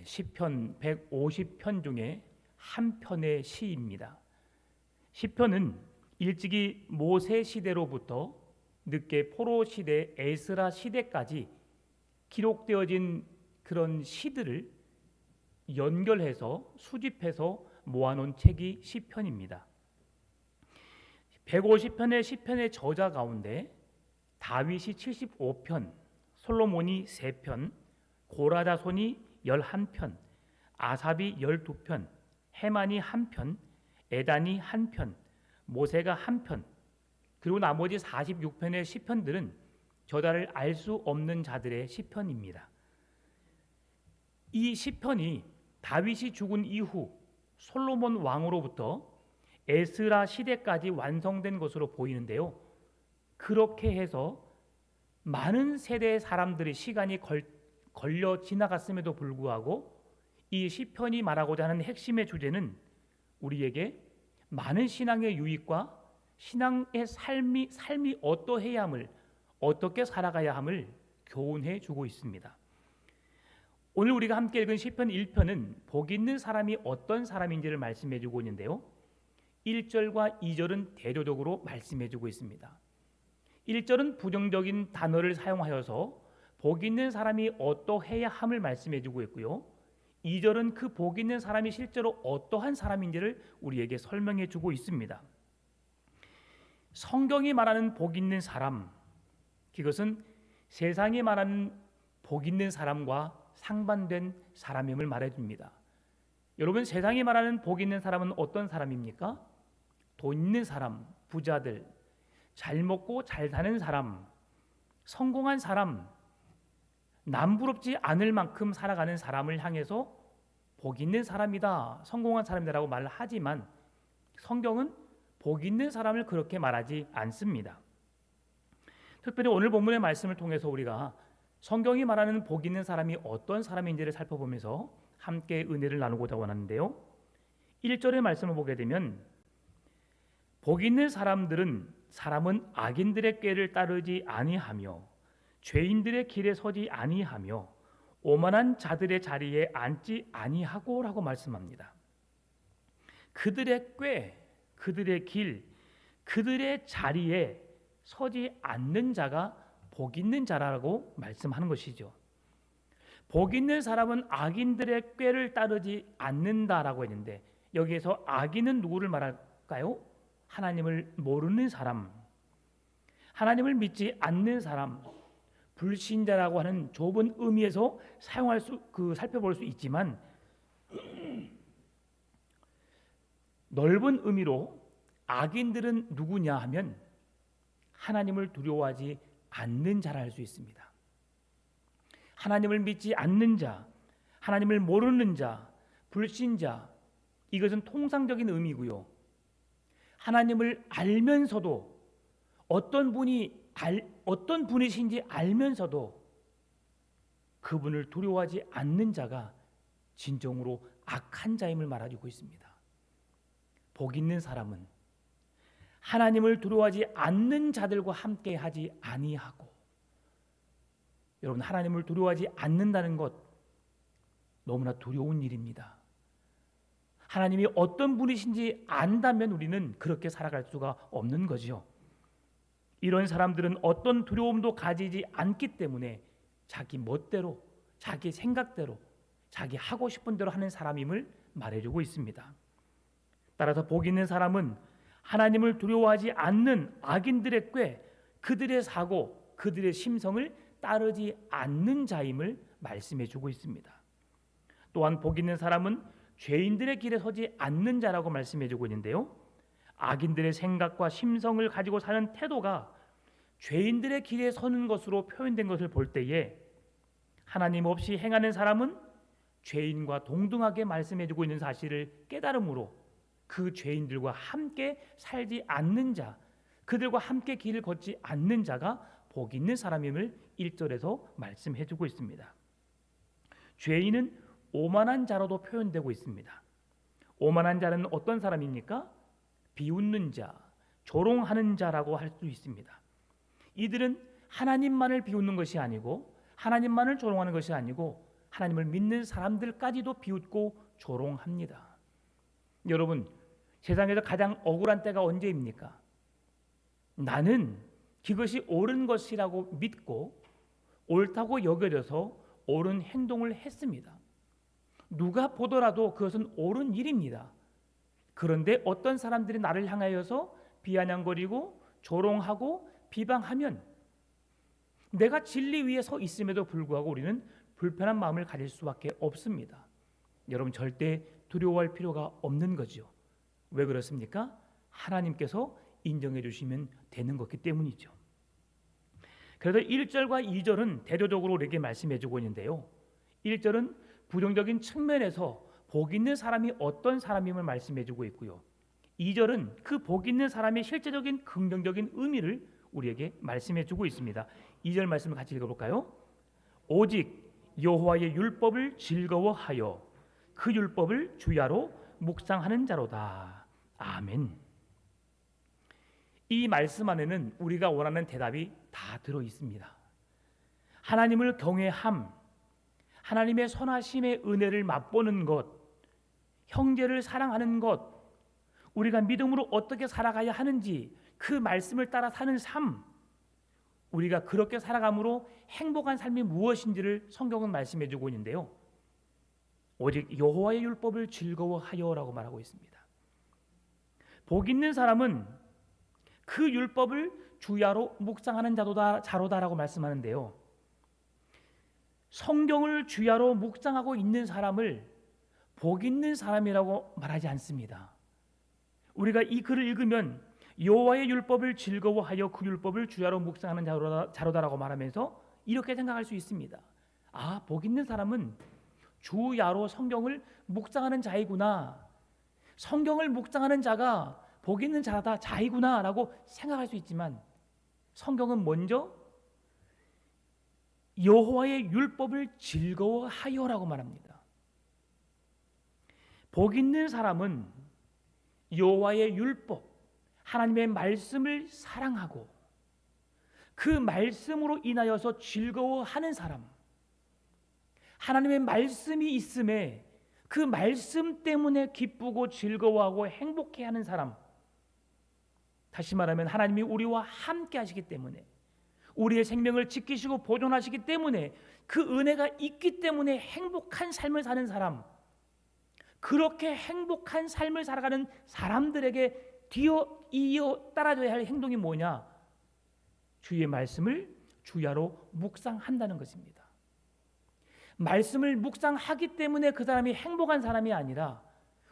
시편 150편 중에 한 편의 시입니다. 시편은 일찍이 모세 시대로부터 늦게 포로 시대, 에스라 시대까지 기록되어진 그런 시들을 연결해서 수집해서 모아놓은 책이 시편입니다. 150편의 시편의 저자 가운데 다윗이 75편, 솔로몬이 3편, 고라자손이 11편, 아삽이 12편, 헤만이 1편, 에단이 1편, 모세가 1편, 그리고 나머지 46편의 시편들은 저자를 알 수 없는 자들의 시편입니다. 이 시편이 다윗이 죽은 이후 솔로몬 왕으로부터 에스라 시대까지 완성된 것으로 보이는데요. 그렇게 해서 많은 세대의 사람들의 시간이 걸려 지나갔음에도 불구하고 이 시편이 말하고자 하는 핵심의 주제는 우리에게 많은 신앙의 유익과 신앙의 삶이 어떠해야 함을, 어떻게 살아가야 함을 교훈해 주고 있습니다. 오늘 우리가 함께 읽은 시편 1편은 복 있는 사람이 어떤 사람인지를 말씀해 주고 있는데요. 1절과 2절은 대조적으로 말씀해 주고 있습니다. 1절은 부정적인 단어를 사용하여서 복 있는 사람이 어떠해야 함을 말씀해 주고 있고요. 2절은 그 복 있는 사람이 실제로 어떠한 사람인지를 우리에게 설명해 주고 있습니다. 성경이 말하는 복 있는 사람, 그것은 세상이 말하는 복 있는 사람과 상반된 사람임을 말해줍니다. 여러분, 세상이 말하는 복 있는 사람은 어떤 사람입니까? 돈 있는 사람, 부자들, 잘 먹고 잘 사는 사람, 성공한 사람, 남부럽지 않을 만큼 살아가는 사람을 향해서 복 있는 사람이다, 성공한 사람이라고 말을 하지만 성경은 복 있는 사람을 그렇게 말하지 않습니다. 특별히 오늘 본문의 말씀을 통해서 우리가 성경이 말하는 복 있는 사람이 어떤 사람인지를 살펴보면서 함께 은혜를 나누고자 원하는데요. 1절의 말씀을 보게 되면 복 있는 사람은 악인들의 꾀를 따르지 아니하며 죄인들의 길에 서지 아니하며 오만한 자들의 자리에 앉지 아니하고 라고 말씀합니다. 그들의 꾀, 그들의 길, 그들의 자리에 서지 않는 자가 복 있는 자라고 말씀하는 것이죠. 복 있는 사람은 악인들의 꾀를 따르지 않는다라고 했는데 여기에서 악인은 누구를 말할까요? 하나님을 모르는 사람, 하나님을 믿지 않는 사람, 불신자라고 하는 좁은 의미에서 살펴볼 수 있지만 넓은 의미로 악인들은 누구냐 하면 하나님을 두려워하지 않는 자라 할 수 있습니다. 하나님을 믿지 않는 자, 하나님을 모르는 자, 불신자, 이것은 통상적인 의미고요. 하나님을 알면서도 어떤 분이신지 알면서도 그분을 두려워하지 않는 자가 진정으로 악한 자임을 말해주고 있습니다. 복 있는 사람은 하나님을 두려워하지 않는 자들과 함께 하지 아니하고, 여러분, 하나님을 두려워하지 않는다는 것 너무나 두려운 일입니다. 하나님이 어떤 분이신지 안다면 우리는 그렇게 살아갈 수가 없는 거죠. 이런 사람들은 어떤 두려움도 가지지 않기 때문에 자기 멋대로, 자기 생각대로, 자기 하고 싶은 대로 하는 사람임을 말해주고 있습니다. 따라서 복 있는 사람은 하나님을 두려워하지 않는 악인들의 꾀, 그들의 사고, 그들의 심성을 따르지 않는 자임을 말씀해주고 있습니다. 또한 복 있는 사람은 죄인들의 길에 서지 않는 자라고 말씀해주고 있는데요. 악인들의 생각과 심성을 가지고 사는 태도가 죄인들의 길에 서는 것으로 표현된 것을 볼 때에 하나님 없이 행하는 사람은 죄인과 동등하게 말씀해주고 있는 사실을 깨달음으로 그 죄인들과 함께 살지 않는 자, 그들과 함께 길을 걷지 않는 자가 복 있는 사람임을 1절에서 말씀해주고 있습니다. 죄인은 오만한 자로도 표현되고 있습니다. 오만한 자는 어떤 사람입니까? 비웃는 자, 조롱하는 자라고 할 수 있습니다. 이들은 하나님만을 비웃는 것이 아니고 하나님만을 조롱하는 것이 아니고 하나님을 믿는 사람들까지도 비웃고 조롱합니다. 여러분, 세상에서 가장 억울한 때가 언제입니까? 나는 그것이 옳은 것이라고 믿고 옳다고 여겨져서 옳은 행동을 했습니다. 누가 보더라도 그것은 옳은 일입니다. 그런데 어떤 사람들이 나를 향하여서 비아냥거리고 조롱하고 비방하면 내가 진리 위에 서 있음에도 불구하고 우리는 불편한 마음을 가질 수밖에 없습니다. 여러분, 절대 두려워할 필요가 없는 거죠. 왜 그렇습니까? 하나님께서 인정해 주시면 되는 것이기 때문이죠. 그래서 1절과 2절은 대조적으로 우리에게 말씀해 주고 있는데요. 1절은 부정적인 측면에서 복 있는 사람이 어떤 사람임을 말씀해 주고 있고요. 2절은 그 복 있는 사람의 실제적인 긍정적인 의미를 우리에게 말씀해 주고 있습니다. 2절 말씀을 같이 읽어볼까요? 오직 여호와의 율법을 즐거워하여 그 율법을 주야로 묵상하는 자로다. 아멘. 이 말씀 안에는 우리가 원하는 대답이 다 들어 있습니다. 하나님을 경외함, 하나님의 선하심의 은혜를 맛보는 것, 형제를 사랑하는 것, 우리가 믿음으로 어떻게 살아가야 하는지 그 말씀을 따라 사는 삶, 우리가 그렇게 살아감으로 행복한 삶이 무엇인지를 성경은 말씀해 주고 있는데요. 오직 여호와의 율법을 즐거워하여라고 말하고 있습니다. 복 있는 사람은 그 율법을 주야로 묵상하는 자로다라고 말씀하는데요. 성경을 주야로 묵상하고 있는 사람을 복 있는 사람이라고 말하지 않습니다. 우리가 이 글을 읽으면 여호와의 율법을 즐거워하여 그 율법을 주야로 묵상하는 자로다라고 말하면서 이렇게 생각할 수 있습니다. 아, 복 있는 사람은 주야로 성경을 묵상하는 자이구나. 성경을 묵상하는 자가 복 있는 자이구나라고 생각할 수 있지만 성경은 먼저 여호와의 율법을 즐거워하여라고 말합니다. 복 있는 사람은 여호와의 율법, 하나님의 말씀을 사랑하고 그 말씀으로 인하여서 즐거워하는 사람, 하나님의 말씀이 있음에 그 말씀 때문에 기쁘고 즐거워하고 행복해하는 사람, 다시 말하면 하나님이 우리와 함께 하시기 때문에 우리의 생명을 지키시고 보존하시기 때문에 그 은혜가 있기 때문에 행복한 삶을 사는 사람, 그렇게 행복한 삶을 살아가는 사람들에게 이어 따라줘야 할 행동이 뭐냐? 주의 말씀을 주야로 묵상한다는 것입니다. 말씀을 묵상하기 때문에 그 사람이 행복한 사람이 아니라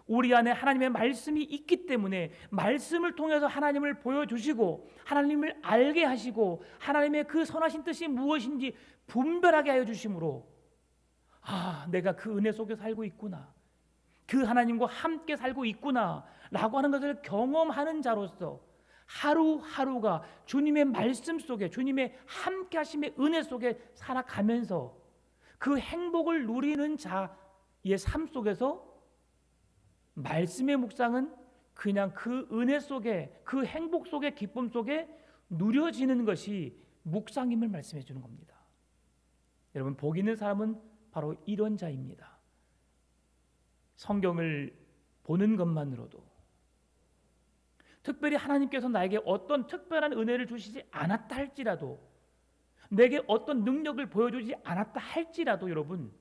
우리 안에 하나님의 말씀이 있기 때문에 말씀을 통해서 하나님을 보여주시고 하나님을 알게 하시고 하나님의 그 선하신 뜻이 무엇인지 분별하게 하여 주심으로 아, 내가 그 은혜 속에 살고 있구나, 그 하나님과 함께 살고 있구나 라고 하는 것을 경험하는 자로서 하루하루가 주님의 말씀 속에 주님의 함께 하심의 은혜 속에 살아가면서 그 행복을 누리는 자의 삶 속에서 말씀의 묵상은 그냥 그 은혜 속에 그 행복 속에 기쁨 속에 누려지는 것이 묵상임을 말씀해 주는 겁니다. 여러분, 복 있는 사람은 바로 이런 자입니다. 성경을 보는 것만으로도 특별히 하나님께서 나에게 어떤 특별한 은혜를 주시지 않았다 할지라도 내게 어떤 능력을 보여주지 않았다 할지라도 여러분,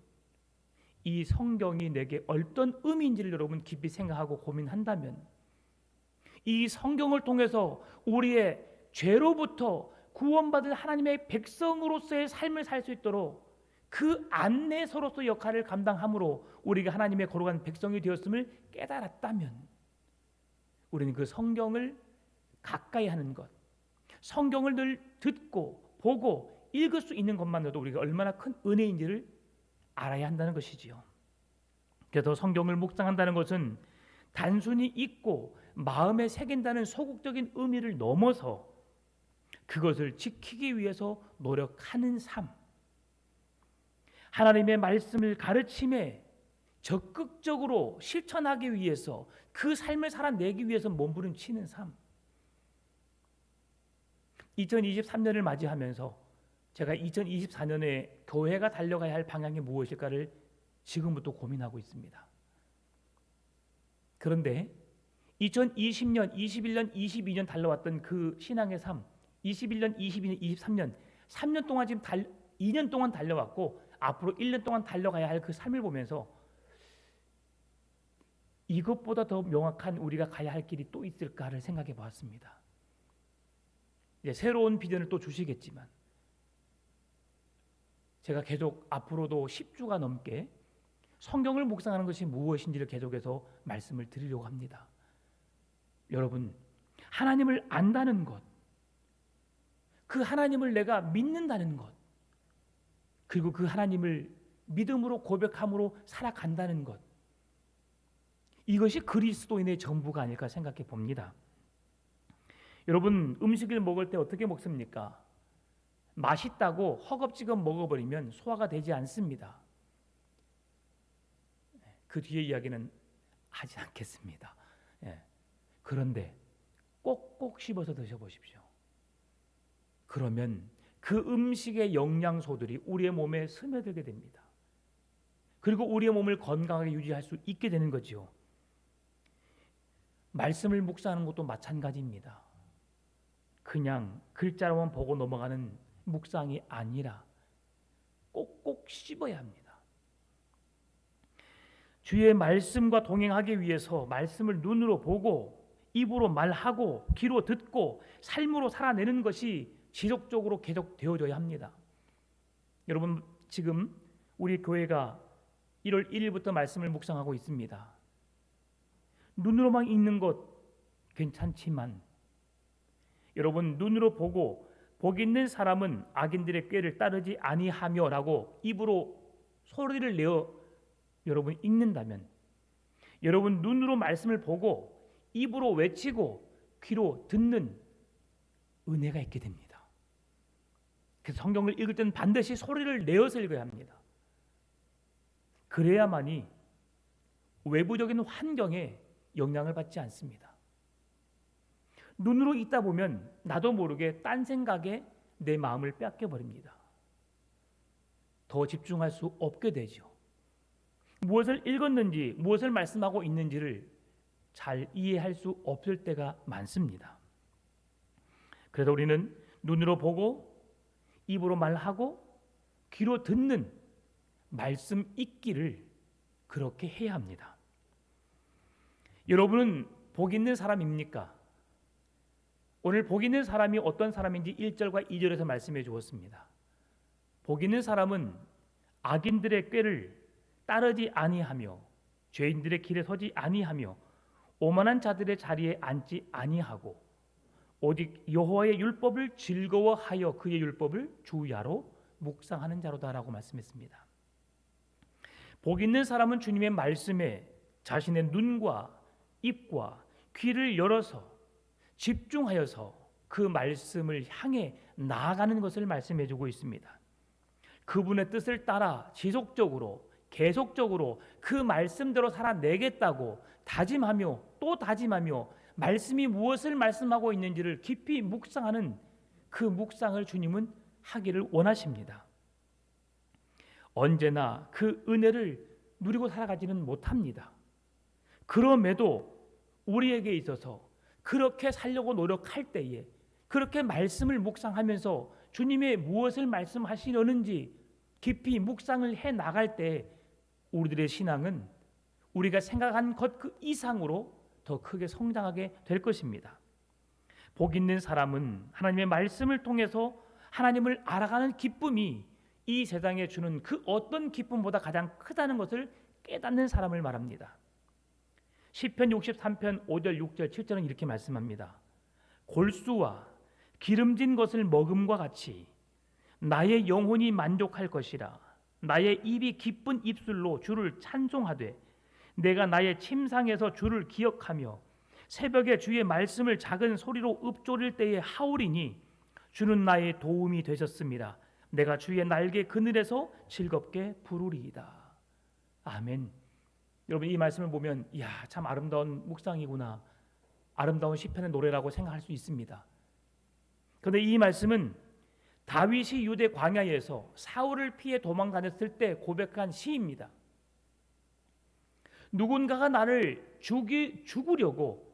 이 성경이 내게 어떤 의미인지를 여러분 깊이 생각하고 고민한다면 이 성경을 통해서 우리의 죄로부터 구원받은 하나님의 백성으로서의 삶을 살 수 있도록 그 안내서로서 역할을 감당함으로 우리가 하나님의 거룩한 백성이 되었음을 깨달았다면 우리는 그 성경을 가까이 하는 것, 성경을 늘 듣고 보고 읽을 수 있는 것만으로도 우리가 얼마나 큰 은혜인지를 알아야 한다는 것이지요. 그래서 성경을 묵상한다는 것은 단순히 읽고 마음에 새긴다는 소극적인 의미를 넘어서 그것을 지키기 위해서 노력하는 삶, 하나님의 말씀을 가르침에 적극적으로 실천하기 위해서 그 삶을 살아내기 위해서 몸부림치는 삶. 2023년을 맞이하면서 제가 2024년에 교회가 달려가야 할 방향이 무엇일까를 지금부터 고민하고 있습니다. 그런데 2020년, 21년, 22년 달려왔던 그 신앙의 삶, 21년, 22년, 23년, 3년 동안 2년 동안 달려왔고 앞으로 1년 동안 달려가야 할 그 삶을 보면서 이것보다 더 명확한 우리가 가야 할 길이 또 있을까를 생각해 보았습니다. 이제 새로운 비전을 또 주시겠지만 제가 계속 앞으로도 10주가 넘게 성경을 묵상하는 것이 무엇인지를 계속해서 말씀을 드리려고 합니다. 여러분, 하나님을 안다는 것, 그 하나님을 내가 믿는다는 것, 그리고 그 하나님을 믿음으로 고백함으로 살아간다는 것, 이것이 그리스도인의 전부가 아닐까 생각해 봅니다. 여러분, 음식을 먹을 때 어떻게 먹습니까? 맛있다고 허겁지겁 먹어버리면 소화가 되지 않습니다. 그 뒤에 이야기는 하지 않겠습니다. 그런데 꼭꼭 씹어서 드셔보십시오. 그러면 그 음식의 영양소들이 우리의 몸에 스며들게 됩니다. 그리고 우리의 몸을 건강하게 유지할 수 있게 되는 거죠. 말씀을 묵상하는 것도 마찬가지입니다. 그냥 글자로만 보고 넘어가는 묵상이 아니라 꼭꼭 씹어야 합니다. 주의 말씀과 동행하기 위해서 말씀을 눈으로 보고 입으로 말하고 귀로 듣고 삶으로 살아내는 것이 지속적으로 계속되어져야 합니다. 여러분, 지금 우리 교회가 1월 1일부터 말씀을 묵상하고 있습니다. 눈으로만 읽는 것 괜찮지만 여러분, 눈으로 보고 복 있는 사람은 악인들의 꾀를 따르지 아니하며 라고 입으로 소리를 내어 여러분 읽는다면, 여러분 눈으로 말씀을 보고 입으로 외치고 귀로 듣는 은혜가 있게 됩니다. 그래서 성경을 읽을 때는 반드시 소리를 내어서 읽어야 합니다. 그래야만이 외부적인 환경에 영향을 받지 않습니다. 눈으로 읽다 보면 나도 모르게 딴 생각에 내 마음을 뺏겨버립니다. 더 집중할 수 없게 되죠. 무엇을 읽었는지, 무엇을 말씀하고 있는지를 잘 이해할 수 없을 때가 많습니다. 그래서 우리는 눈으로 보고 입으로 말하고 귀로 듣는 말씀 읽기를 그렇게 해야 합니다. 여러분은 복 있는 사람입니까? 오늘 복 있는 사람이 어떤 사람인지 1절과 2절에서 말씀해 주었습니다. 복 있는 사람은 악인들의 꾀를 따르지 아니하며 죄인들의 길에 서지 아니하며 오만한 자들의 자리에 앉지 아니하고 오직 여호와의 율법을 즐거워하여 그의 율법을 주야로 묵상하는 자로다라고 말씀했습니다. 복 있는 사람은 주님의 말씀에 자신의 눈과 입과 귀를 열어서 집중하여서 그 말씀을 향해 나아가는 것을 말씀해 주고 있습니다. 그분의 뜻을 따라 지속적으로 계속적으로 그 말씀대로 살아내겠다고 다짐하며 또 다짐하며 말씀이 무엇을 말씀하고 있는지를 깊이 묵상하는 그 묵상을 주님은 하기를 원하십니다. 언제나 그 은혜를 누리고 살아가지는 못합니다. 그럼에도 우리에게 있어서 그렇게 살려고 노력할 때에 그렇게 말씀을 묵상하면서 주님의 무엇을 말씀하시려는지 깊이 묵상을 해 나갈 때 우리들의 신앙은 우리가 생각한 것 그 이상으로 더 크게 성장하게 될 것입니다. 복 있는 사람은 하나님의 말씀을 통해서 하나님을 알아가는 기쁨이 이 세상에 주는 그 어떤 기쁨보다 가장 크다는 것을 깨닫는 사람을 말합니다. 시편 63편 5절 6절 7절은 이렇게 말씀합니다. 골수와 기름진 것을 먹음과 같이 나의 영혼이 만족할 것이라. 나의 입이 기쁜 입술로 주를 찬송하되 내가 나의 침상에서 주를 기억하며 새벽에 주의 말씀을 작은 소리로 읊조릴 때에 하오리니 주는 나의 도움이 되셨습니다. 내가 주의 날개 그늘에서 즐겁게 부르리이다. 아멘. 여러분, 이 말씀을 보면 이야, 참 아름다운 묵상이구나, 아름다운 시편의 노래라고 생각할 수 있습니다. 그런데 이 말씀은 다윗이 유대 광야에서 사울을 피해 도망다녔을 때 고백한 시입니다. 누군가가 나를 죽으려고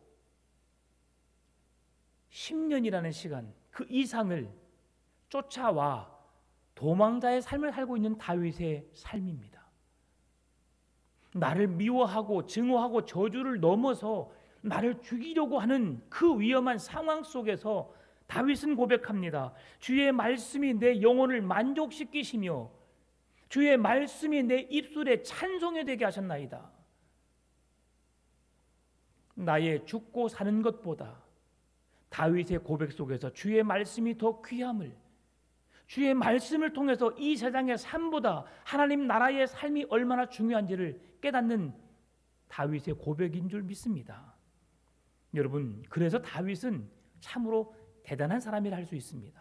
10년이라는 시간, 그 이상을 쫓아와 도망자의 삶을 살고 있는 다윗의 삶입니다. 나를 미워하고 증오하고 저주를 넘어서 나를 죽이려고 하는 그 위험한 상황 속에서 다윗은 고백합니다. 주의 말씀이 내 영혼을 만족시키시며 주의 말씀이 내 입술에 찬송이 되게 하셨나이다. 나의 죽고 사는 것보다 다윗의 고백 속에서 주의 말씀이 더 귀함을, 주의 말씀을 통해서 이 세상의 삶보다 하나님 나라의 삶이 얼마나 중요한지를 깨닫는 다윗의 고백인 줄 믿습니다. 여러분, 그래서 다윗은 참으로 대단한 사람이라 할 수 있습니다.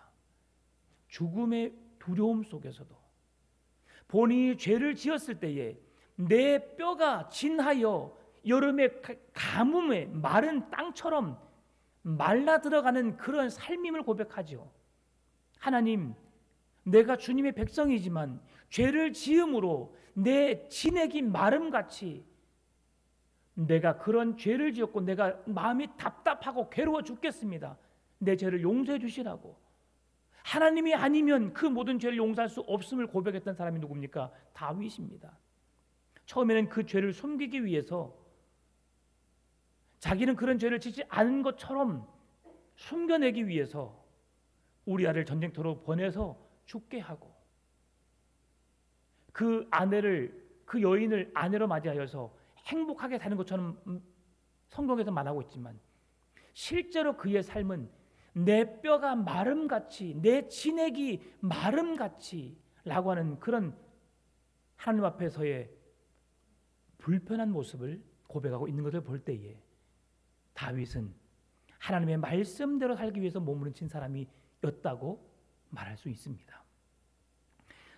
죽음의 두려움 속에서도 본인이 죄를 지었을 때에 내 뼈가 진하여 여름의 가뭄에 마른 땅처럼 말라 들어가는 그런 삶임을 고백하죠. 하나님, 내가 주님의 백성이지만 죄를 지음으로 내 진액이 마름같이 내가 그런 죄를 지었고 내가 마음이 답답하고 괴로워 죽겠습니다. 내 죄를 용서해 주시라고. 하나님이 아니면 그 모든 죄를 용서할 수 없음을 고백했던 사람이 누굽니까? 다윗입니다. 처음에는 그 죄를 숨기기 위해서 자기는 그런 죄를 짓지 않은 것처럼 숨겨내기 위해서 우리아를 전쟁터로 보내서 죽게 하고 그 아내를, 그 여인을 아내로 맞이하여서 행복하게 사는 것처럼 성경에서 말하고 있지만 실제로 그의 삶은 내 뼈가 마름같이, 내 진액이 마름같이 라고 하는 그런 하나님 앞에서의 불편한 모습을 고백하고 있는 것을 볼 때에 다윗은 하나님의 말씀대로 살기 위해서 몸부림친 사람이었다고 말할 수 있습니다.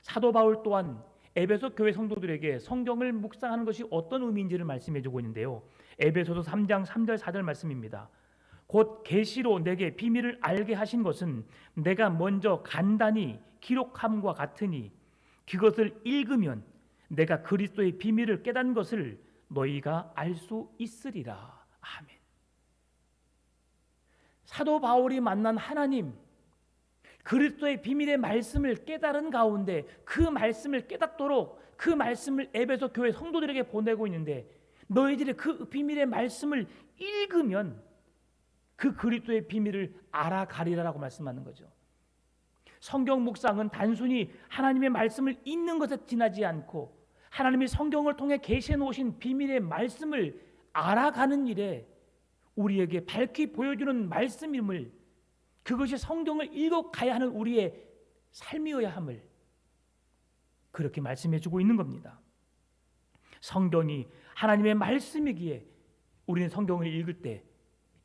사도 바울 또한 에베소 교회 성도들에게 성경을 묵상하는 것이 어떤 의미인지를 말씀해주고 있는데요. 에베소서 3장 3절 4절 말씀입니다. 곧 계시로 내게 비밀을 알게 하신 것은 내가 먼저 간단히 기록함과 같으니 그것을 읽으면 내가 그리스도의 비밀을 깨닫는 것을 너희가 알 수 있으리라. 아멘. 사도 바울이 만난 하나님, 그리스도의 비밀의 말씀을 깨달은 가운데 그 말씀을 깨닫도록 그 말씀을 에베소 교회 성도들에게 보내고 있는데 너희들이 그 비밀의 말씀을 읽으면 그 그리스도의 비밀을 알아가리라라고 말씀하는 거죠. 성경 묵상은 단순히 하나님의 말씀을 읽는 것에 지나지 않고 하나님이 성경을 통해 계시해 놓으신 비밀의 말씀을 알아가는 일에 우리에게 밝히 보여주는 말씀임을, 그것이 성경을 읽어가야 하는 우리의 삶이어야 함을 그렇게 말씀해 주고 있는 겁니다. 성경이 하나님의 말씀이기에 우리는 성경을 읽을 때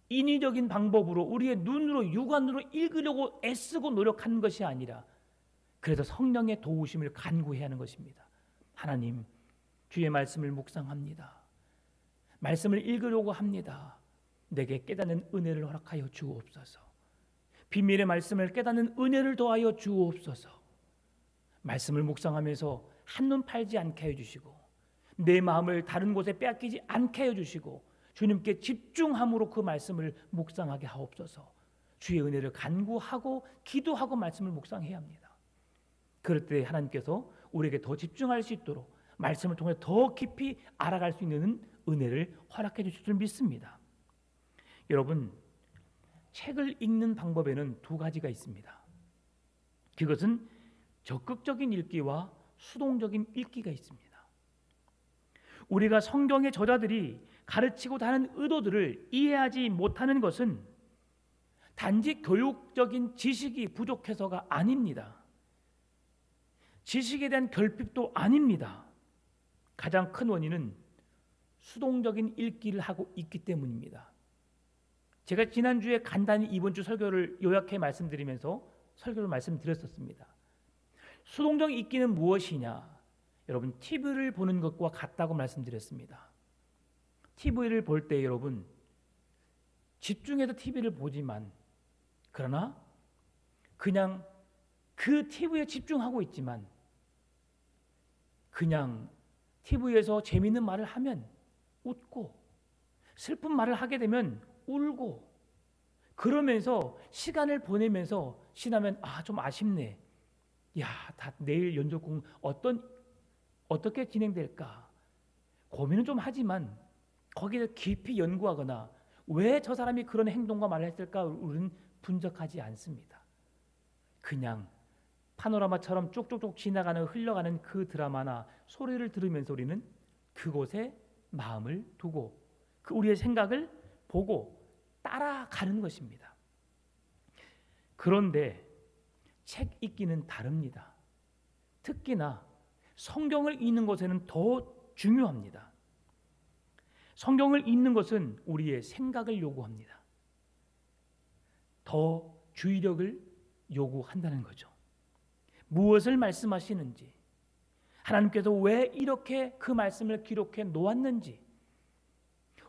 인위적인 방법으로 우리의 눈으로 육안으로 읽으려고 애쓰고 노력하는 것이 아니라 그래서 성령의 도우심을 간구해야 하는 것입니다. 하나님, 주의 말씀을 묵상합니다. 말씀을 읽으려고 합니다. 내게 깨닫는 은혜를 허락하여 주옵소서. 비밀의 말씀을 깨닫는 은혜를 더하여 주옵소서. 말씀을 묵상하면서 한눈 팔지 않게 해주시고 내 마음을 다른 곳에 빼앗기지 않게 해주시고 주님께 집중함으로 그 말씀을 묵상하게 하옵소서. 주의 은혜를 간구하고 기도하고 말씀을 묵상해야 합니다. 그럴 때 하나님께서 우리에게 더 집중할 수 있도록 말씀을 통해 더 깊이 알아갈 수 있는 은혜를 허락해 주실 줄 믿습니다. 여러분, 책을 읽는 방법에는 두 가지가 있습니다. 그것은 적극적인 읽기와 수동적인 읽기가 있습니다. 우리가 성경의 저자들이 가르치고 다는 의도들을 이해하지 못하는 것은 단지 교육적인 지식이 부족해서가 아닙니다. 지식에 대한 결핍도 아닙니다. 가장 큰 원인은 수동적인 읽기를 하고 있기 때문입니다. 제가 지난주에 간단히 이번 주 설교를 요약해 말씀드리면서 설교를 말씀드렸었습니다. 수동적 읽기는 무엇이냐? 여러분, TV를 보는 것과 같다고 말씀드렸습니다. TV를 볼 때 여러분 집중해서 TV를 보지만 그러나 그냥 그 TV에 집중하고 있지만 그냥 TV에서 재미있는 말을 하면 웃고 슬픈 말을 하게 되면 울고 그러면서 시간을 보내면서 지나면 좀 아쉽네. 다 내일 연속공 어떻게 진행될까 고민은 좀 하지만 거기에 깊이 연구하거나 왜 저 사람이 그런 행동과 말을 했을까 우리는 분석하지 않습니다. 그냥 파노라마처럼 쭉쭉쭉 지나가는 흘러가는 그 드라마나 소리를 들으면서 우리는 그곳에 마음을 두고 그 우리의 생각을 보고 따라가는 것입니다. 그런데 책 읽기는 다릅니다. 특히나 성경을 읽는 것에는 더 중요합니다. 성경을 읽는 것은 우리의 생각을 요구합니다. 더 주의력을 요구한다는 거죠. 무엇을 말씀하시는지, 하나님께서 왜 이렇게 그 말씀을 기록해 놓았는지,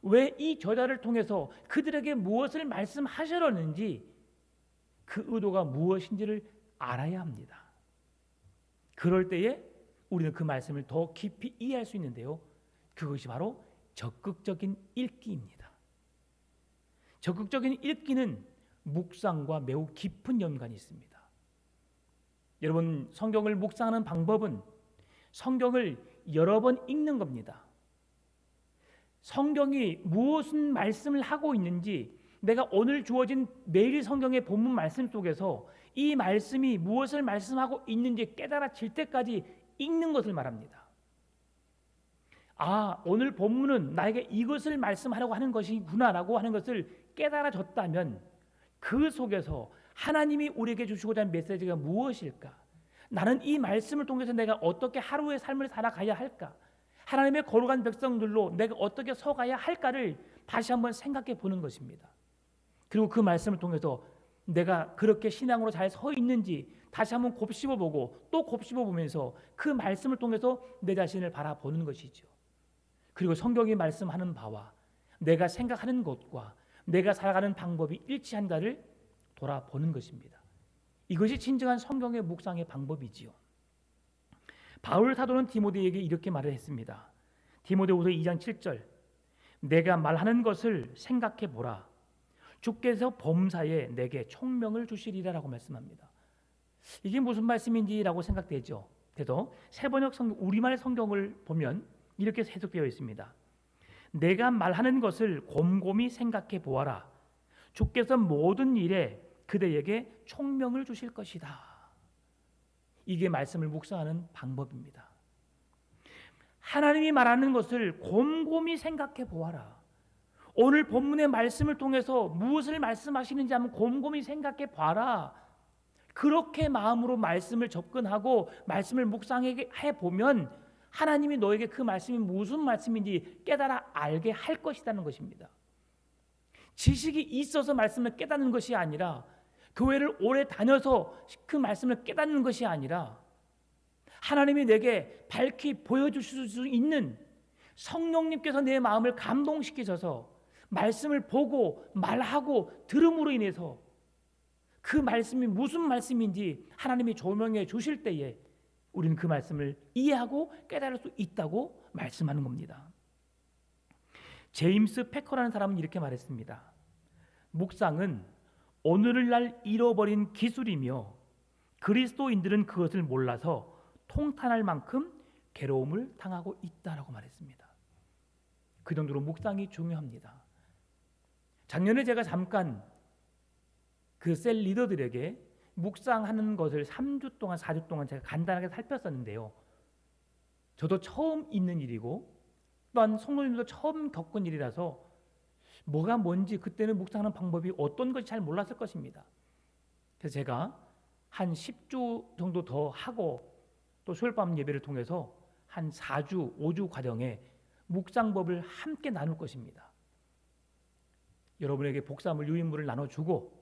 왜 이 저자를 통해서 그들에게 무엇을 말씀하시려는지 그 의도가 무엇인지를 알아야 합니다. 그럴 때에 우리는 그 말씀을 더 깊이 이해할 수 있는데요. 그것이 바로 적극적인 읽기입니다. 적극적인 읽기는 묵상과 매우 깊은 연관이 있습니다. 여러분, 성경을 묵상하는 방법은 성경을 여러 번 읽는 겁니다. 성경이 무슨 말씀을 하고 있는지 내가 오늘 주어진 매일 성경의 본문 말씀 속에서 이 말씀이 무엇을 말씀하고 있는지 깨달아질 때까지 읽는 것을 말합니다. 오늘 본문은 나에게 이것을 말씀하려고 하는 것이구나라고 하는 것을 깨달아졌다면 그 속에서 하나님이 우리에게 주시고자 하는 메시지가 무엇일까? 나는 이 말씀을 통해서 내가 어떻게 하루의 삶을 살아가야 할까? 하나님의 거룩한 백성들로 내가 어떻게 서가야 할까를 다시 한번 생각해 보는 것입니다. 그리고 그 말씀을 통해서 내가 그렇게 신앙으로 잘 서 있는지 다시 한번 곱씹어 보고 또 곱씹어 보면서 그 말씀을 통해서 내 자신을 바라보는 것이죠. 그리고 성경이 말씀하는 바와 내가 생각하는 것과 내가 살아가는 방법이 일치한가를 돌아보는 것입니다. 이것이 진정한 성경의 묵상의 방법이지요. 바울 사도는 디모데에게 이렇게 말을 했습니다. 디모데후서 2장 7절 내가 말하는 것을 생각해 보라. 주께서 범사에 내게 총명을 주시리라라고 말씀합니다. 이게 무슨 말씀인지라고 생각되죠. 그래도 세번역 성경 우리말 성경을 보면 이렇게 해석되어 있습니다. 내가 말하는 것을 곰곰이 생각해 보아라. 주께서 모든 일에 그대에게 총명을 주실 것이다. 이게 말씀을 묵상하는 방법입니다. 하나님이 말하는 것을 곰곰이 생각해 보아라. 오늘 본문의 말씀을 통해서 무엇을 말씀하시는지 한번 곰곰이 생각해 봐라. 그렇게 마음으로 말씀을 접근하고 말씀을 묵상해 보면 하나님이 너에게 그 말씀이 무슨 말씀인지 깨달아 알게 할 것이라는 것입니다. 지식이 있어서 말씀을 깨닫는 것이 아니라 교회를 오래 다녀서 그 말씀을 깨닫는 것이 아니라 하나님이 내게 밝히 보여주실 수 있는 성령님께서 내 마음을 감동시키셔서 말씀을 보고 말하고 들음으로 인해서 그 말씀이 무슨 말씀인지 하나님이 조명해 주실 때에 우리는 그 말씀을 이해하고 깨달을 수 있다고 말씀하는 겁니다. 제임스 패커라는 사람은 이렇게 말했습니다. 묵상은 오늘날 잃어버린 기술이며 그리스도인들은 그것을 몰라서 통탄할 만큼 괴로움을 당하고 있다라고 말했습니다. 그 정도로 묵상이 중요합니다. 작년에 제가 잠깐 그 셀 리더들에게 묵상하는 것을 3주 동안 4주 동안 제가 간단하게 살폈었는데요. 저도 처음 있는 일이고 또한 성도님도 처음 겪은 일이라서 뭐가 뭔지 그때는 묵상하는 방법이 어떤 것이 잘 몰랐을 것입니다. 그래서 제가 한 10주 정도 더 하고 또 수요일밤 예배를 통해서 한 4주, 5주 과정에 묵상법을 함께 나눌 것입니다. 여러분에게 복사물, 유인물을 나눠주고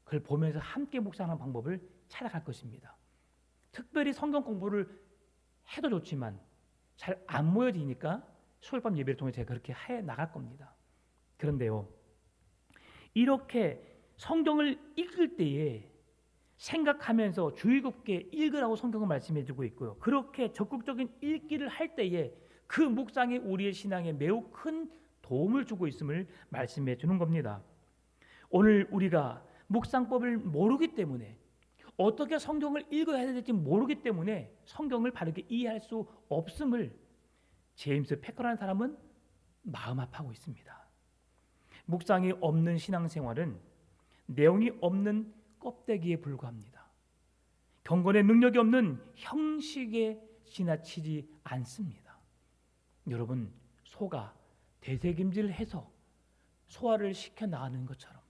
그걸 보면서 함께 묵상하는 방법을 찾아갈 것입니다. 특별히 성경 공부를 해도 좋지만 잘 안 모여지니까 수요일밤 예배를 통해 제가 그렇게 해 나갈 겁니다. 그런데요, 이렇게 성경을 읽을 때에 생각하면서 주의 깊게 읽으라고 성경은 말씀해 주고 있고요. 그렇게 적극적인 읽기를 할 때에 그 묵상이 우리의 신앙에 매우 큰 도움을 주고 있음을 말씀해 주는 겁니다. 오늘 우리가 묵상법을 모르기 때문에 어떻게 성경을 읽어야 될지 모르기 때문에 성경을 바르게 이해할 수 없음을 제임스 패커라는 사람은 마음 아파하고 있습니다. 묵상이 없는 신앙생활은 내용이 없는 껍데기에 불과합니다. 경건의 능력이 없는 형식에 지나치지 않습니다. 여러분, 소가 되새김질해서 소화를 시켜 나가는 것처럼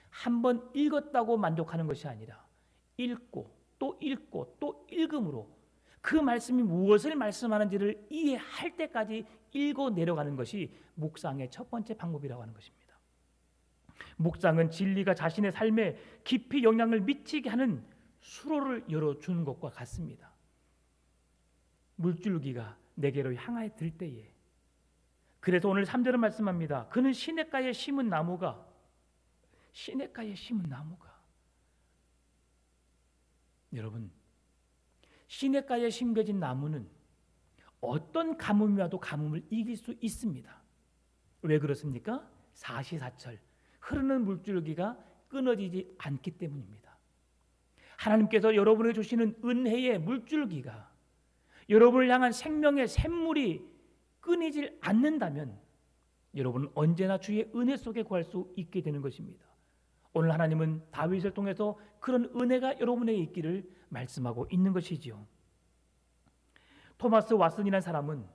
한 번 읽었다고 만족하는 것이 아니라 읽고 또 읽고 또 읽음으로 그 말씀이 무엇을 말씀하는지를 이해할 때까지 읽어 내려가는 것이 묵상의 첫 번째 방법이라고 하는 것입니다. 묵상은 진리가 자신의 삶에 깊이 영향을 미치게 하는 수로를 열어주는 것과 같습니다. 물줄기가 내게로 향하여 들 때에, 그래서 오늘 3절은 말씀합니다. 그는 시냇가에 심은 나무가, 여러분, 시냇가에 심겨진 나무는 어떤 가뭄이 와도 가뭄을 이길 수 있습니다. 왜 그렇습니까? 사시사철 흐르는 물줄기가 끊어지지 않기 때문입니다. 하나님께서 여러분에게 주시는 은혜의 물줄기가, 여러분을 향한 생명의 샘물이 끊이질 않는다면 여러분은 언제나 주의 은혜 속에 구할 수 있게 되는 것입니다. 오늘 하나님은 다윗을 통해서 그런 은혜가 여러분에게 있기를 말씀하고 있는 것이지요. 토마스 왓슨이라는 사람은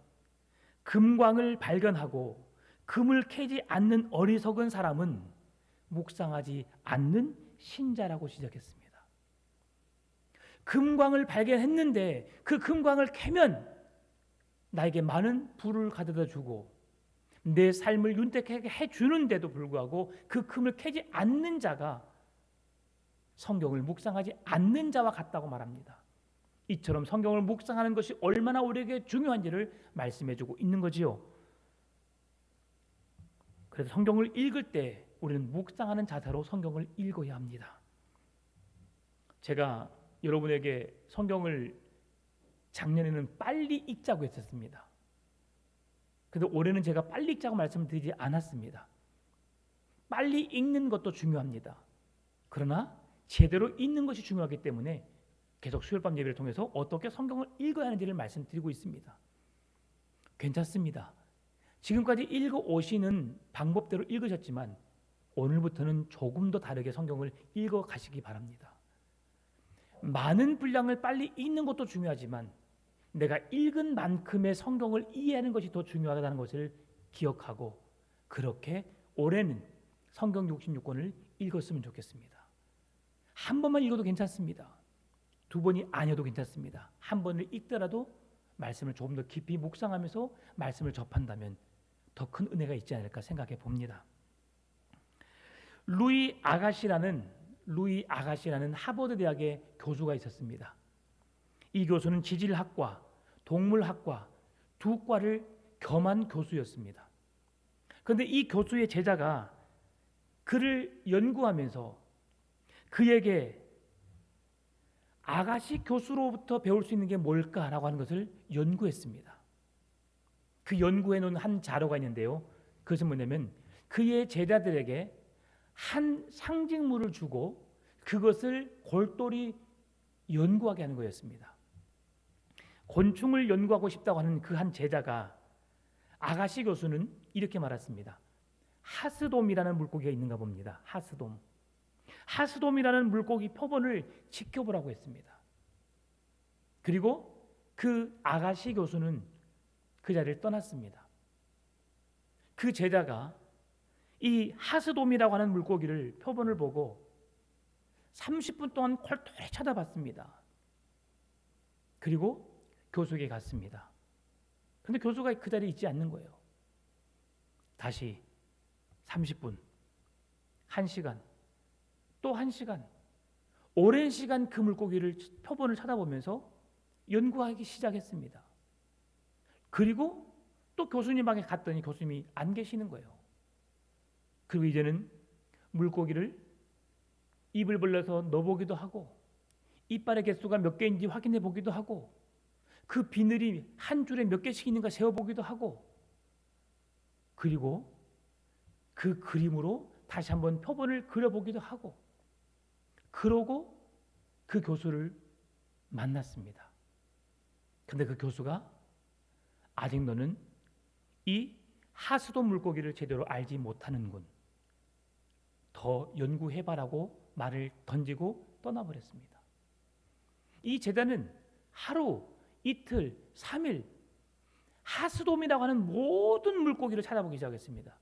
금광을 발견하고 금을 캐지 않는 어리석은 사람은 묵상하지 않는 신자라고 지적했습니다. 금광을 발견했는데 그 금광을 캐면 나에게 많은 부를 가져다 주고 내 삶을 윤택하게 해주는데도 불구하고 그 금을 캐지 않는 자가 성경을 묵상하지 않는 자와 같다고 말합니다. 이처럼 성경을 묵상하는 것이 얼마나 우리에게 중요한지를 말씀해주고 있는 거지요. 그래서 성경을 읽을 때 우리는 묵상하는 자세로 성경을 읽어야 합니다. 제가 여러분에게 성경을 작년에는 빨리 읽자고 했었습니다. 그런데 올해는 제가 빨리 읽자고 말씀을 드리지 않았습니다. 빨리 읽는 것도 중요합니다. 그러나 제대로 읽는 것이 중요하기 때문에 계속 수요일밤 예배를 통해서 어떻게 성경을 읽어야 하는지를 말씀드리고 있습니다. 괜찮습니다. 지금까지 읽어 오시는 방법대로 읽으셨지만 오늘부터는 조금 더 다르게 성경을 읽어 가시기 바랍니다. 많은 분량을 빨리 읽는 것도 중요하지만 내가 읽은 만큼의 성경을 이해하는 것이 더 중요하다는 것을 기억하고 그렇게 올해는 성경 66권을 읽었으면 좋겠습니다. 한 번만 읽어도 괜찮습니다. 두 번이 아니어도 괜찮습니다. 한 번을 읽더라도 말씀을 조금 더 깊이 묵상하면서 말씀을 접한다면 더 큰 은혜가 있지 않을까 생각해 봅니다. 루이 아가시라는 하버드 대학의 교수가 있었습니다. 이 교수는 지질학과, 동물학과 두 과를 겸한 교수였습니다. 그런데 이 교수의 제자가 그를 연구하면서 그에게 아가시 교수로부터 배울 수 있는 게 뭘까라고 하는 것을 연구했습니다. 그 연구해 놓은 한 자료가 있는데요. 그것은 뭐냐면 그의 제자들에게 한 상징물을 주고 그것을 골똘히 연구하게 하는 거였습니다. 곤충을 연구하고 싶다고 하는 그 한 제자가 아가시 교수는 이렇게 말했습니다. 하스돔이라는 물고기가 있는가 봅니다. 하스돔이라는 물고기 표본을 지켜보라고 했습니다. 그리고 그 아가시 교수는 그 자리를 떠났습니다. 그 제자가 이 하스돔이라고 하는 물고기를 표본을 보고 30분 동안 골똘히 쳐다봤습니다. 그리고 교수에게 갔습니다. 그런데 교수가 그 자리에 있지 않는 거예요. 다시 30분, 1시간, 또 1시간, 오랜 시간 그 물고기를 표본을 쳐다보면서 연구하기 시작했습니다. 그리고 또 교수님에게 갔더니 교수님이 안 계시는 거예요. 그리고 이제는 물고기를 입을 벌려서 넣어보기도 하고 이빨의 개수가 몇 개인지 확인해 보기도 하고 그 비늘이 한 줄에 몇 개씩 있는가 세어보기도 하고 그리고 그 그림으로 다시 한번 표본을 그려보기도 하고 그러고 그 교수를 만났습니다. 근데 그 교수가 아직 너는 이 하수도 물고기를 제대로 알지 못하는군. 더 연구해봐라고 말을 던지고 떠나버렸습니다. 이 제자는 하루, 이틀, 3일 하수돔이라고 하는 모든 물고기를 찾아보기 시작했습니다.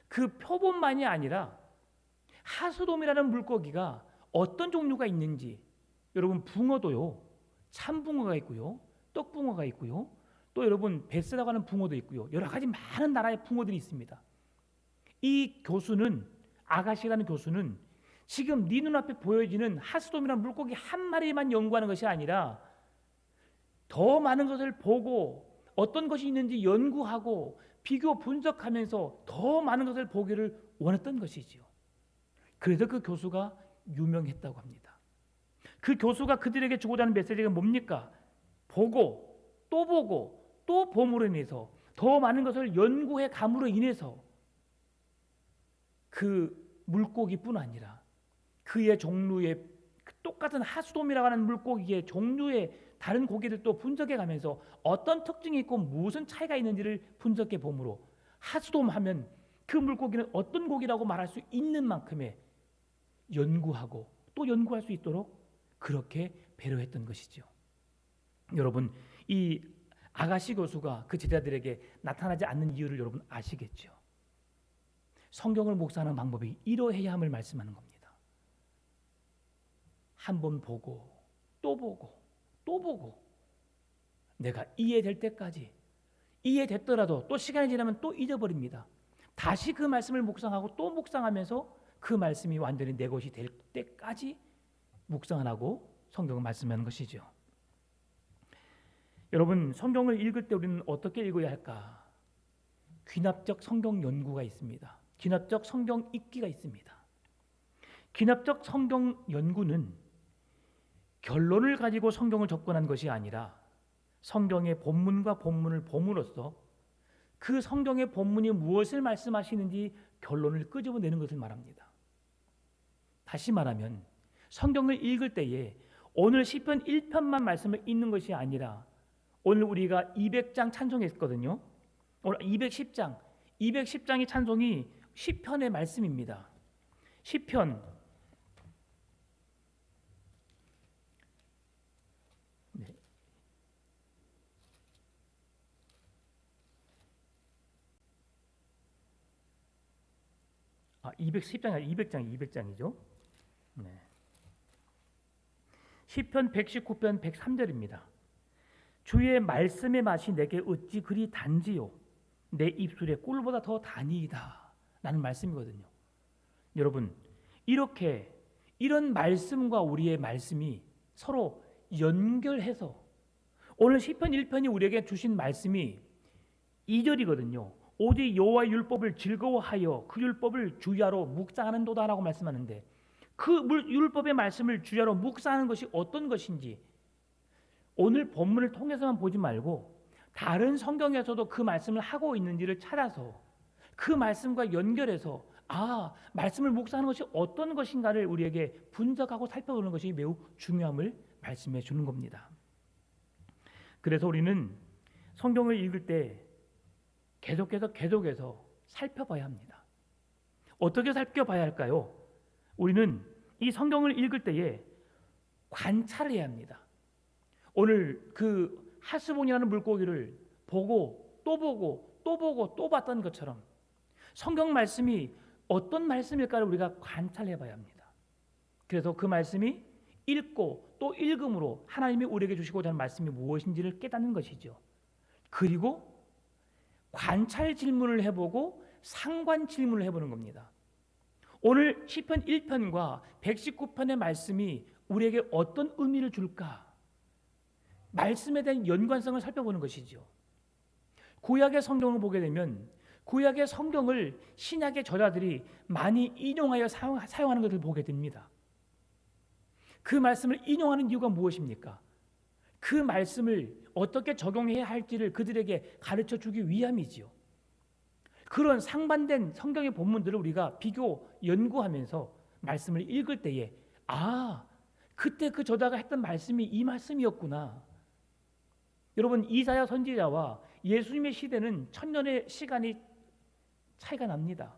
그 표본만이 아니라 하수돔이라는 물고기가 어떤 종류가 있는지 여러분 붕어도요. 참붕어가 있고요. 떡붕어가 있고요. 또 여러분 베스라고 하는 붕어도 있고요. 여러 가지 많은 나라의 붕어들이 있습니다. 이 교수는 아가시라는 교수는 지금 네 눈앞에 보여지는 하수돔이라는 물고기 한 마리만 연구하는 것이 아니라 더 많은 것을 보고 어떤 것이 있는지 연구하고 비교 분석하면서 더 많은 것을 보기를 원했던 것이지요. 그래서 그 교수가 유명했다고 합니다. 그 교수가 그들에게 주고자 하는 메시지가 뭡니까? 보고 또 봄으로 인해서 더 많은 것을 연구해 감으로 인해서 그 물고기뿐 아니라 그의 종류의 똑같은 하수돔이라고 하는 물고기의 종류의 다른 고기들도 분석해 가면서 어떤 특징이 있고 무슨 차이가 있는지를 분석해 봄으로 하수돔 하면 그 물고기는 어떤 고기라고 말할 수 있는 만큼의 연구하고 또 연구할 수 있도록 그렇게 배려했던 것이죠. 여러분 이 아가시 교수가 그 제자들에게 나타나지 않는 이유를 여러분 아시겠죠? 성경을 묵상하는 방법이 이러해야 함을 말씀하는 겁니다. 한 번 보고 또 보고 내가 이해될 때까지 이해됐더라도 또 시간이 지나면 또 잊어버립니다. 다시 그 말씀을 묵상하고 또 묵상하면서 그 말씀이 완전히 내 것이 될 때까지 묵상을 하고 성경을 말씀하는 것이죠. 여러분 성경을 읽을 때 우리는 어떻게 읽어야 할까? 귀납적 성경 연구가 있습니다. 귀납적 성경 읽기가 있습니다. 귀납적 성경 연구는 결론을 가지고 성경을 접근한 것이 아니라 성경의 본문과 본문을 봄으로써 그 성경의 본문이 무엇을 말씀하시는지 결론을 끄집어내는 것을 말합니다. 다시 말하면 성경을 읽을 때에 오늘 시편 1편만 말씀을 읽는 것이 아니라 오늘 우리가 200장 찬송했거든요. 오늘 210장이 찬송이 시편의 말씀입니다. 시편 네. 210장이 200장이죠. 네. 시편 119편 103절입니다. 주의 말씀의 맛이 내게 어찌 그리 단지요 내 입술에 꿀보다 더 다니이다 라는 말씀이거든요. 여러분 이렇게 이런 말씀과 우리의 말씀이 서로 연결해서 오늘 시편 1편이 우리에게 주신 말씀이 2절이거든요. 오직 여호와의 율법을 즐거워하여 그 율법을 주야로 묵상하는도다 라고 말씀하는데 그 율법의 말씀을 주야로 묵상하는 것이 어떤 것인지 오늘 본문을 통해서만 보지 말고 다른 성경에서도 그 말씀을 하고 있는지를 찾아서 그 말씀과 연결해서 말씀을 묵상하는 것이 어떤 것인가를 우리에게 분석하고 살펴보는 것이 매우 중요함을 말씀해 주는 겁니다. 그래서 우리는 성경을 읽을 때 계속해서 살펴봐야 합니다. 어떻게 살펴봐야 할까요? 우리는 이 성경을 읽을 때에 관찰해야 합니다. 오늘 그 하스본이라는 물고기를 보고 또 봤던 것처럼 성경 말씀이 어떤 말씀일까를 우리가 관찰해 봐야 합니다. 그래서 그 말씀이 읽고 또 읽음으로 하나님이 우리에게 주시고자 하는 말씀이 무엇인지를 깨닫는 것이죠. 그리고 관찰 질문을 해보고 상관 질문을 해보는 겁니다. 오늘 시편 1편과 119편의 말씀이 우리에게 어떤 의미를 줄까? 말씀에 대한 연관성을 살펴보는 것이죠. 구약의 성경을 보게 되면 구약의 성경을 신약의 저자들이 많이 인용하여 사용하는 것을 보게 됩니다. 그 말씀을 인용하는 이유가 무엇입니까? 그 말씀을 어떻게 적용해야 할지를 그들에게 가르쳐 주기 위함이지요. 그런 상반된 성경의 본문들을 우리가 비교 연구하면서 말씀을 읽을 때에 그때 그 저자가 했던 말씀이 이 말씀이었구나. 여러분, 이사야 선지자와 예수님의 시대는 천년의 시간이 차이가 납니다.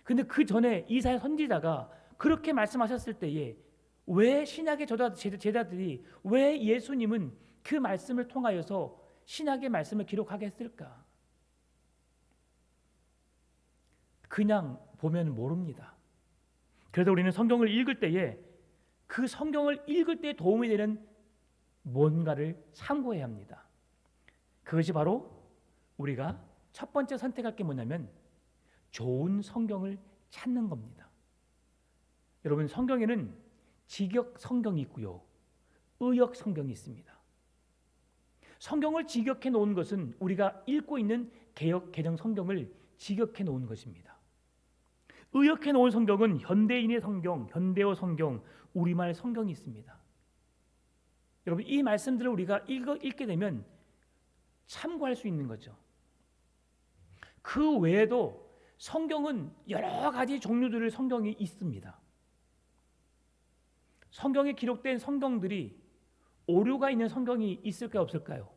근데 그 전에 이사야 선지자가 그렇게 말씀하셨을 때에 왜 신약의 제자들이 왜 예수님은 그 말씀을 통하여서 신약의 말씀을 기록하게 했을까? 그냥 보면 모릅니다. 그래서 우리는 성경을 읽을 때에 그 성경을 읽을 때 도움이 되는 뭔가를 참고해야 합니다. 그것이 바로 우리가 첫 번째 선택할 게 뭐냐면 좋은 성경을 찾는 겁니다. 여러분, 성경에는 직역 성경이 있고요, 의역 성경이 있습니다. 성경을 직역해 놓은 것은 우리가 읽고 있는 개역 개정 성경을 직역해 놓은 것입니다. 의역해 놓은 성경은 현대인의 성경, 현대어 성경, 우리말 성경이 있습니다. 여러분, 이 말씀들을 우리가 읽게 되면 참고할 수 있는 거죠. 그 외에도 성경은 여러 가지 종류들의 성경이 있습니다. 성경에 기록된 성경들이 오류가 있는 성경이 있을까요, 없을까요?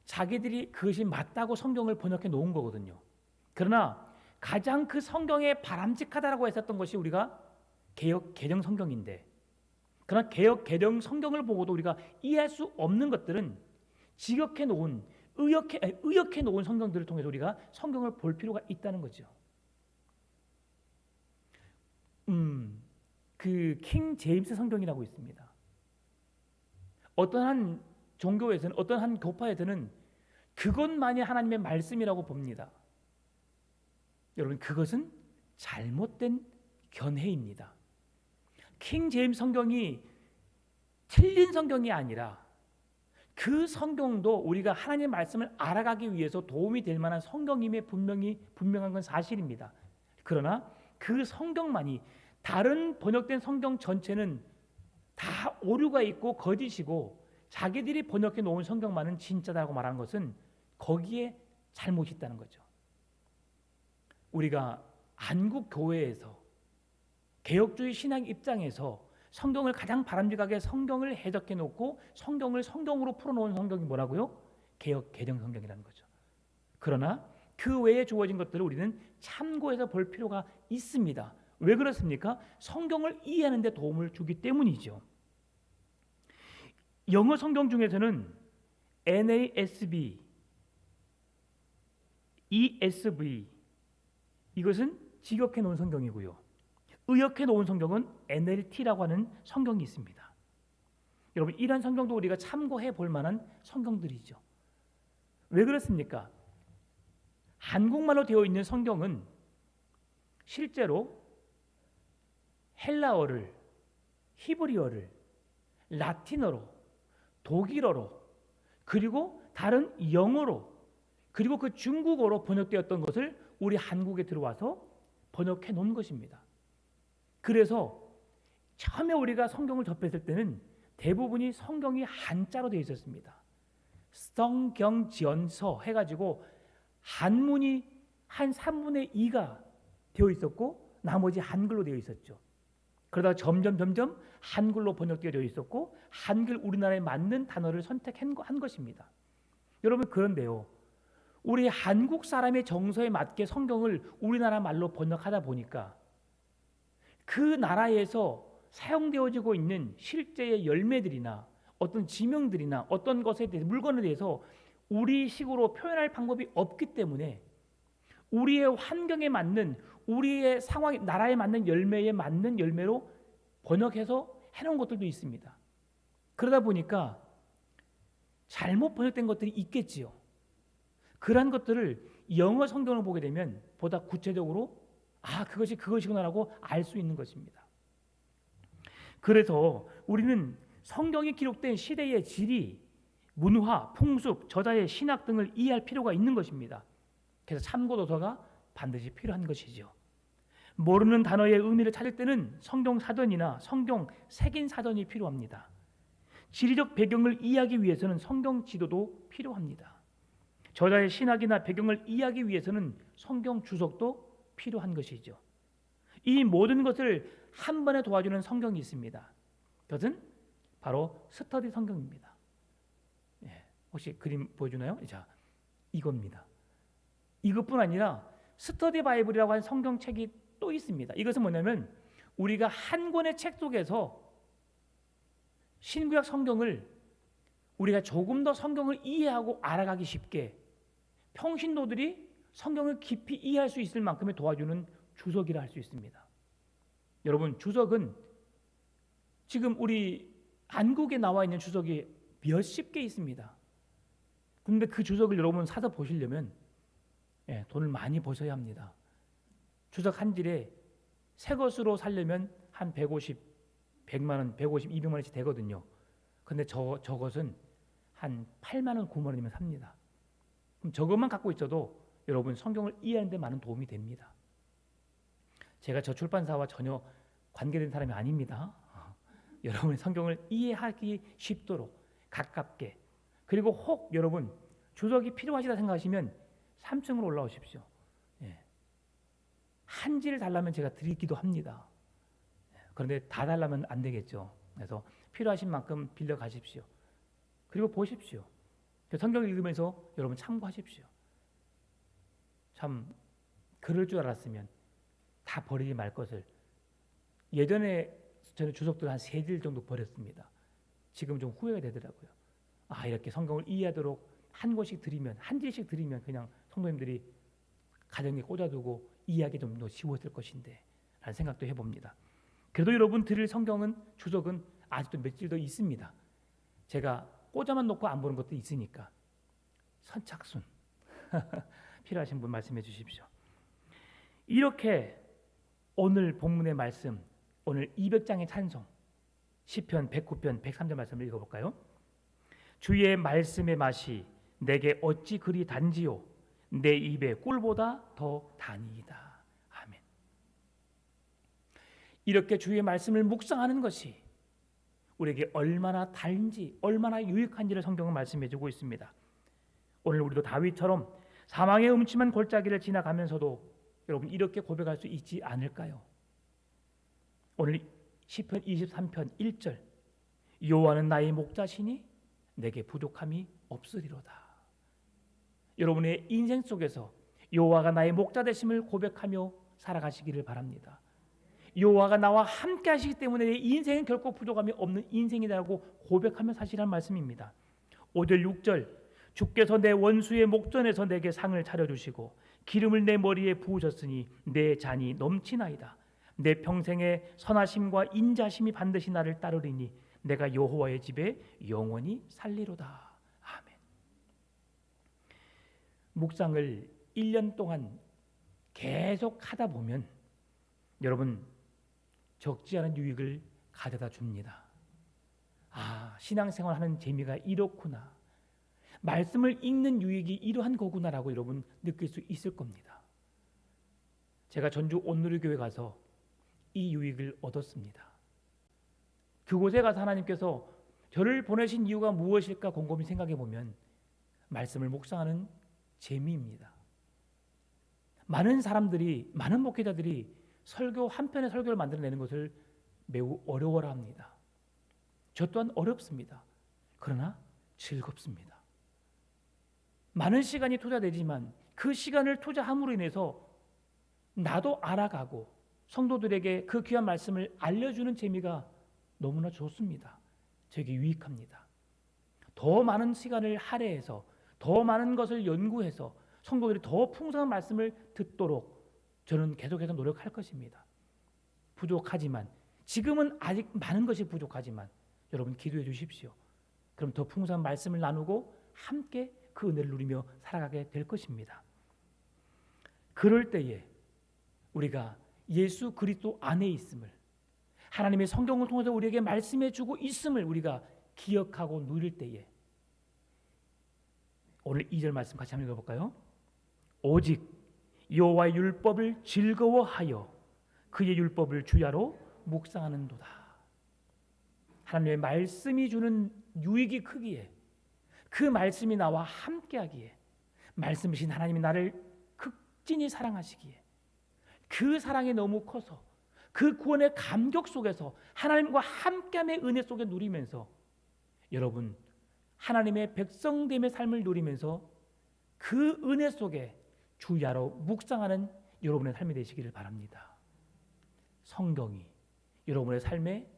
자기들이 그것이 맞다고 성경을 번역해 놓은 거거든요. 그러나 가장 그 성경에 바람직하다라고 했었던 것이 우리가 개역 개정 성경인데, 그러나 개역 개정 성경을 보고도 우리가 이해할 수 없는 것들은 직역해 놓은 의역해 놓은 성경들을 통해서 우리가 성경을 볼 필요가 있다는 거죠. 그 킹 제임스 성경이라고 있습니다. 어떤 한 종교에서는, 어떤 한 교파에서는 그것만이 하나님의 말씀이라고 봅니다. 여러분, 그것은 잘못된 견해입니다. 킹 제임스 성경이 틀린 성경이 아니라 그 성경도 우리가 하나님의 말씀을 알아가기 위해서 도움이 될 만한 성경임에 분명한 건 사실입니다. 그러나 그 성경만이, 다른 번역된 성경 전체는 다 오류가 있고 거짓이고 자기들이 번역해 놓은 성경만은 진짜다고 말하는 것은 거기에 잘못이 있다는 거죠. 우리가 한국 교회에서 개혁주의 신학 입장에서 성경을 가장 바람직하게 성경을 해석해 놓고 성경을 성경으로 풀어놓은 성경이 뭐라고요? 개역 개정 성경이라는 거죠. 그러나 그 외에 주어진 것들을 우리는 참고해서 볼 필요가 있습니다. 왜 그렇습니까? 성경을 이해하는 데 도움을 주기 때문이죠. 영어 성경 중에서는 NASB, ESV, 이것은 직역해 놓은 성경이고요, 의역해 놓은 성경은 NLT라고 하는 성경이 있습니다. 여러분, 이런 성경도 우리가 참고해 볼 만한 성경들이죠. 왜 그렇습니까? 한국말로 되어 있는 성경은 실제로 헬라어를, 히브리어를, 라틴어로, 독일어로, 그리고 다른 영어로, 그리고 그 중국어로 번역되었던 것을 우리 한국에 들어와서 번역해 놓은 것입니다. 그래서 처음에 우리가 성경을 접했을 때는 대부분이 성경이 한자로 되어 있었습니다. 성경지연서 해가지고 한문이 한 3분의 2가 되어 있었고 나머지 한글로 되어 있었죠. 그러다가 점점 한글로 번역되어 있었고 한글 우리나라에 맞는 단어를 선택한 것입니다. 여러분, 그런데요, 우리 한국 사람의 정서에 맞게 성경을 우리나라 말로 번역하다 보니까 그 나라에서 사용되어지고 있는 실제의 열매들이나 어떤 지명들이나 어떤 것에 대해서, 물건에 대해서 우리식으로 표현할 방법이 없기 때문에 우리의 환경에 맞는, 우리의 상황, 나라에 맞는 열매에 맞는 열매로 번역해서 해놓은 것들도 있습니다. 그러다 보니까 잘못 번역된 것들이 있겠지요. 그러한 것들을 영어 성경을 보게 되면 보다 구체적으로 그것이 그것이구나라고 알 수 있는 것입니다. 그래서 우리는 성경이 기록된 시대의 지리, 문화, 풍습, 저자의 신학 등을 이해할 필요가 있는 것입니다. 그래서 참고 도서가 반드시 필요한 것이죠. 모르는 단어의 의미를 찾을 때는 성경 사전이나 성경 색인 사전이 필요합니다. 지리적 배경을 이해하기 위해서는 성경 지도도 필요합니다. 저자의 신학이나 배경을 이해하기 위해서는 성경 주석도 필요한 것이죠. 이 모든 것을 한 번에 도와주는 성경이 있습니다. 그것은 바로 스터디 성경입니다. 혹시 그림 보여주나요? 자, 이겁니다. 이것뿐 아니라 스터디 바이블이라고 하는 성경책이 또 있습니다. 이것은 뭐냐면 우리가 한 권의 책 속에서 신구약 성경을 우리가 조금 더 성경을 이해하고 알아가기 쉽게 평신도들이 성경을 깊이 이해할 수 있을 만큼의 도와주는 주석이라 할 수 있습니다. 여러분, 주석은 지금 우리 한국에 나와 있는 주석이 몇십 개 있습니다. 근데 그 주석을 여러분 사서 보시려면 돈을 많이 버셔야 합니다. 주석 한 질에 새 것으로 살려면 한 150, 100만 원, 150, 200만 원씩 되거든요. 근데 저것은 한 8만 원, 9만 원이면 삽니다. 그럼 저것만 갖고 있어도 여러분 성경을 이해하는 데 많은 도움이 됩니다. 제가 저 출판사와 전혀 관계된 사람이 아닙니다. 여러분이 성경을 이해하기 쉽도록 가깝게, 그리고 혹 여러분 주석이 필요하시다 생각하시면 3층으로 올라오십시오. 한 질 달라면 제가 드리기도 합니다. 그런데 다 달라면 안 되겠죠. 그래서 필요하신 만큼 빌려 가십시오. 그리고 보십시오. 성경을 읽으면서 여러분 참고하십시오. 참 그럴 줄 알았으면 다 버리지 말 것을. 예전에 저는 주석들 한 3질 정도 버렸습니다. 지금 좀 후회가 되더라고요. 이렇게 성경을 이해하도록 한 권씩 드리면, 한 질씩 드리면 그냥 성도님들이 가정에 꽂아두고 이해하기 좀 더 쉬웠을 것인데 라는 생각도 해봅니다. 그래도 여러분 드릴 성경은, 주석은 아직도 몇 질 더 있습니다. 제가 꽂아만 놓고 안 보는 것도 있으니까 선착순 필요하신 분 말씀해 주십시오. 이렇게 오늘 본문의 말씀, 오늘 200장의 찬송, 시편 109편 103절 말씀을 읽어볼까요? 주의 말씀의 맛이 내게 어찌 그리 단지요, 내 입에 꿀보다 더 다니이다. 아멘. 이렇게 주의 말씀을 묵상하는 것이 우리에게 얼마나 달인지, 얼마나 유익한지를 성경은 말씀해주고 있습니다. 오늘 우리도 다윗처럼 사망의 음침한 골짜기를 지나가면서도 여러분 이렇게 고백할 수 있지 않을까요? 오늘 시편 23편 1절, 여호와는 나의 목자시니 내게 부족함이 없으리로다. 여러분의 인생 속에서 여호와가 나의 목자 되심을 고백하며 살아가시기를 바랍니다. 여호와가 나와 함께 하시기 때문에 내 인생은 결코 부족함이 없는 인생이라고 고백하며 사시라는 말씀입니다. 5절 6절, 주께서 내 원수의 목전에서 내게 상을 차려주시고 기름을 내 머리에 부으셨으니 내 잔이 넘치나이다. 내 평생의 선하심과 인자심이 반드시 나를 따르리니 내가 여호와의 집에 영원히 살리로다. 아멘. 묵상을 1년 동안 계속 하다 보면 여러분 적지 않은 유익을 가져다 줍니다. 신앙생활 하는 재미가 이렇구나, 말씀을 읽는 유익이 이러한 거구나라고 여러분 느낄 수 있을 겁니다. 제가 전주 온누리교회 가서 이 유익을 얻었습니다. 그곳에 가서 하나님께서 저를 보내신 이유가 무엇일까 곰곰이 생각해 보면 말씀을 묵상하는 재미입니다. 많은 사람들이, 많은 목회자들이 설교 한 편의 설교를 만들어내는 것을 매우 어려워라 합니다. 저 또한 어렵습니다. 그러나 즐겁습니다. 많은 시간이 투자되지만 그 시간을 투자함으로 인해서 나도 알아가고 성도들에게 그 귀한 말씀을 알려주는 재미가 너무나 좋습니다. 저에게 유익합니다. 더 많은 시간을 할애해서 더 많은 것을 연구해서 성도들이 더 풍성한 말씀을 듣도록 저는 계속해서 노력할 것입니다. 부족하지만, 지금은 아직 많은 것이 부족하지만 여러분 기도해 주십시오. 그럼 더 풍성한 말씀을 나누고 함께 그 은혜를 누리며 살아가게 될 것입니다. 그럴 때에 우리가 예수 그리스도 안에 있음을, 하나님의 성경을 통해서 우리에게 말씀해 주고 있음을 우리가 기억하고 누릴 때에, 오늘 2절 말씀 같이 한번 읽어볼까요? 오직 여호와의 율법을 즐거워하여 그의 율법을 주야로 묵상하는도다. 하나님의 말씀이 주는 유익이 크기에, 그 말씀이 나와 함께하기에, 말씀이신 하나님이 나를 극진히 사랑하시기에, 그 사랑이 너무 커서 그 구원의 감격 속에서 하나님과 함께함의 은혜 속에 누리면서 여러분 하나님의 백성됨의 삶을 누리면서 그 은혜 속에 주야로 묵상하는 여러분의 삶이 되시기를 바랍니다. 성경이 여러분의 삶의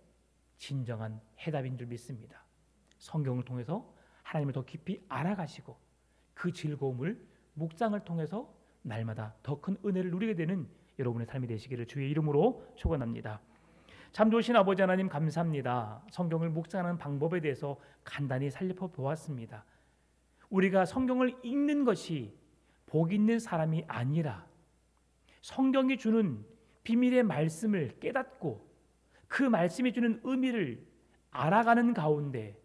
진정한 해답인 줄 믿습니다. 성경을 통해서 하나님을 더 깊이 알아가시고 그 즐거움을 묵상을 통해서 날마다 더 큰 은혜를 누리게 되는 여러분의 삶이 되시기를 주의 이름으로 축원합니다. 참 좋으신 아버지 하나님 감사합니다. 성경을 묵상하는 방법에 대해서 간단히 살펴보았습니다. 우리가 성경을 읽는 것이 복 있는 사람이 아니라 성경이 주는 비밀의 말씀을 깨닫고 그 말씀이 주는 의미를 알아가는 가운데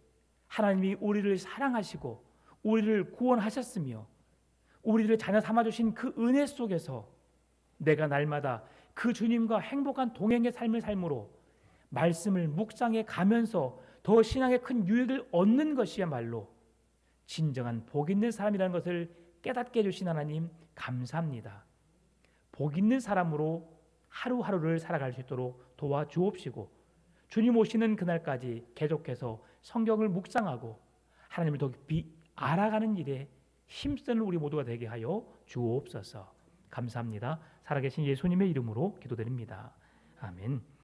하나님이 우리를 사랑하시고 우리를 구원하셨으며 우리를 자녀 삼아주신 그 은혜 속에서 내가 날마다 그 주님과 행복한 동행의 삶을 삶으로 말씀을 묵상해 가면서 더 신앙의 큰 유익을 얻는 것이야말로 진정한 복 있는 사람이라는 것을 깨닫게 해주신 하나님 감사합니다. 복 있는 사람으로 하루하루를 살아갈 수 있도록 도와주옵시고 주님 오시는 그날까지 계속해서 성경을 묵상하고 하나님을 더 깊이 알아가는 일에 힘쓰는 우리 모두가 되게 하여 주옵소서. 감사합니다. 살아계신 예수님의 이름으로 기도드립니다. 아멘.